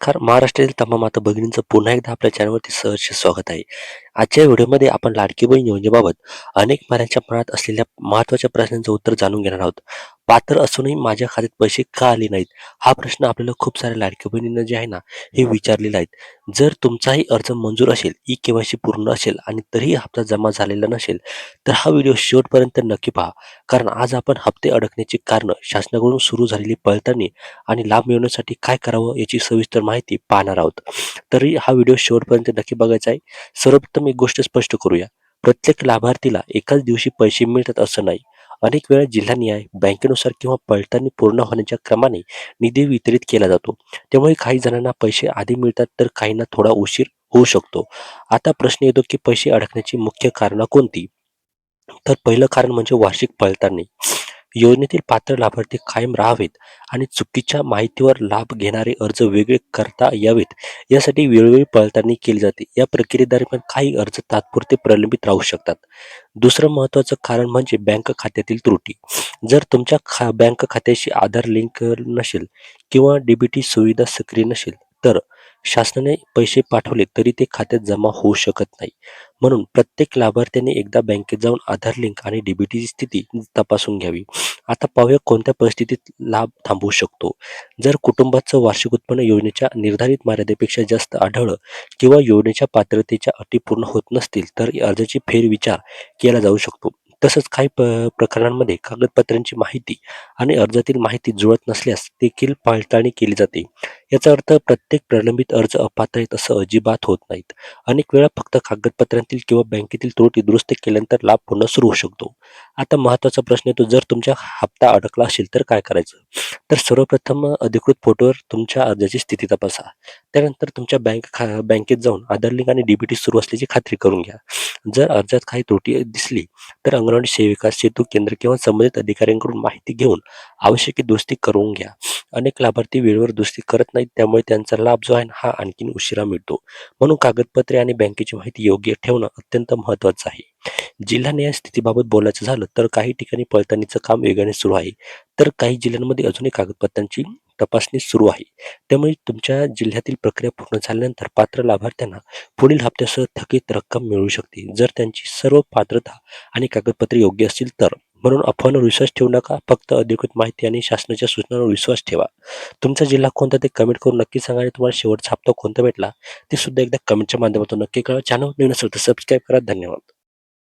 नमस्कार महाराष्ट्रातील तमाम माता भगिनींचं पुन्हा एकदा आपल्या चॅनलवरती सहर्ष स्वागत आहे. आजच्या व्हिडिओमध्ये आपण लाडकी बहीण योजनेबाबत अनेक महिलांच्या मनात असलेल्या महत्त्वाच्या प्रश्नांचं उत्तर जाणून घेणार आहोत. पात्र असूनही माझ्या खात्यात पैसे का आले नाहीत? हा प्रश्न आपल्याला खूप साऱ्या लाडकी बहिणींना जे आहे ना, हे विचारलेला आहे. जर तुमचाही अर्ज मंजूर असेल, ई-के-वाय-सी पूर्ण असेल आणि तरीही हप्ता जमा झालेला नसेल, तर हा व्हिडिओ शेवटपर्यंत नक्की पहा. कारण आज आपण हप्ते अडकण्याची कारणं, शासनाकडून सुरू झालेली पडताळणी आणि लाभ मिळवण्यासाठी काय करावं याची सविस्तर माहिती पाहणार आहोत. तरी हा व्हिडिओ शेवटपर्यंत नक्की बघायचा आहे. सर्वप्रथम एक गोष्ट स्पष्ट करूया. प्रत्येक लाभार्थीला एकाच दिवशी पैसे मिळतात असं नाही. अनेक वेळा जिल्हानिहाय, बँकेनुसार किंवा पडताळणी पूर्ण होण्याच्या क्रमाने निधी वितरित केला जातो. त्यामुळे काही जणांना पैसे आधी मिळतात तर काहींना थोडा उशीर होऊ शकतो. आता प्रश्न येतो की पैसे अडकण्याची मुख्य कारणं कोणती? तर पहिलं कारण म्हणजे वार्षिक पडताळणी. योजनेतील पात्र लाभार्थी कायम राहावेत आणि चुकीच्या माहितीवर लाभ घेणारे अर्ज वेगळे करता यावेत यासाठी वेळोवेळी पडताळणी केली जाते. या प्रक्रियेदरम्यान काही अर्ज तात्पुरते प्रलंबित राहू शकतात. दुसरं महत्त्वाचं कारण म्हणजे बँक खात्यातील त्रुटी. जर तुमच्या बँक खात्याशी आधार लिंक नसेल किंवा डीबीटी सुविधा सक्रिय नसेल, तर शासनाने पैसे पाठवले तरी ते खात्यात जमा होऊ शकत नाही. म्हणून प्रत्येक लाभार्थ्याने एकदा बँकेत जाऊन आधार लिंक आणि डीबीटीची स्थिती तपासून घ्यावी. आता पाहूया कोणत्या परिस्थितीत लाभ थांबवू शकतो. जर कुटुंबाचं वार्षिक उत्पन्न योजनेच्या निर्धारित मर्यादेपेक्षा जास्त आढळलं किंवा योजनेच्या पात्रतेच्या अटी पूर्ण होत नसतील, तर अर्जाची फेरविचार केला जाऊ शकतो. तसंच काही प्रकरणांमध्ये कागदपत्रांची माहिती आणि अर्जातील माहिती जुळत नसल्यास देखील पडताळणी केली जाते. याचा अर्थ प्रत्येक प्रलंबित अर्ज अपात्र आहेत असं अजिबात होत नाहीत. अनेक वेळा फक्त कागदपत्रांतील किंवा बँकेतील त्रुटी दुरुस्त केल्यानंतर लाभ पुन्हा सुरू होऊ शकतो. आता महत्त्वाचा प्रश्न येतो, जर तुमचा हप्ता अडकला असेल तर काय करायचं? तर सर्वप्रथम अधिकृत पोर्टलवर तुमच्या अर्जाची स्थिती तपासा. त्यानंतर तुमच्या बँकेत जाऊन आधार लिंक आणि डीबीटी सुरू असल्याची खात्री करून घ्या. जर अर्जात काही त्रुटी दिसली तर अंगणवाडी सेविका, सेतू केंद्र किंवा संबंधित अधिकाऱ्यांकडून माहिती घेऊन आवश्यक ती दुरुस्ती करून घ्या. अनेक लाभार्थी वेळेवर दुरुस्ती करत नाहीत, त्यामुळे त्यांचा लाभ जो आहे ना, हा आणखीन उशिरा मिळतो. म्हणून कागदपत्रे आणि बँकेची माहिती योग्य ठेवणं अत्यंत महत्त्वाचं आहे. जिल्हानिहाय स्थितीबाबत बोलायचं झालं तर काही ठिकाणी पडताळणीचं काम वेगाने सुरू आहे, तर काही जिल्ह्यांमध्ये अजूनही कागदपत्रांची तपासणी सुरू आहे. त्यामुळे तुमच्या जिल्ह्यातील प्रक्रिया पूर्ण झाल्यानंतर पात्र लाभार्थ्यांना पुढील हप्त्यासह थकीत रक्कम मिळू शकते, जर त्यांची सर्व पात्रता आणि कागदपत्रे योग्य असतील तर. म्हणून अफवांवर विश्वास ठेवू नका. फक्त अधिकृत माहिती आणि शासनाच्या सूचनांवर विश्वास ठेवा. तुमचा जिल्हा कोणता ते कमेंट करून नक्की सांगा आणि तुम्हाला शेवटचा हप्ता कोणता भेटला ते सुद्धा एकदा कमेंटच्या माध्यमातून नक्की कळवा. चॅनल नवीन असेल तर सबस्क्राईब करा. धन्यवाद.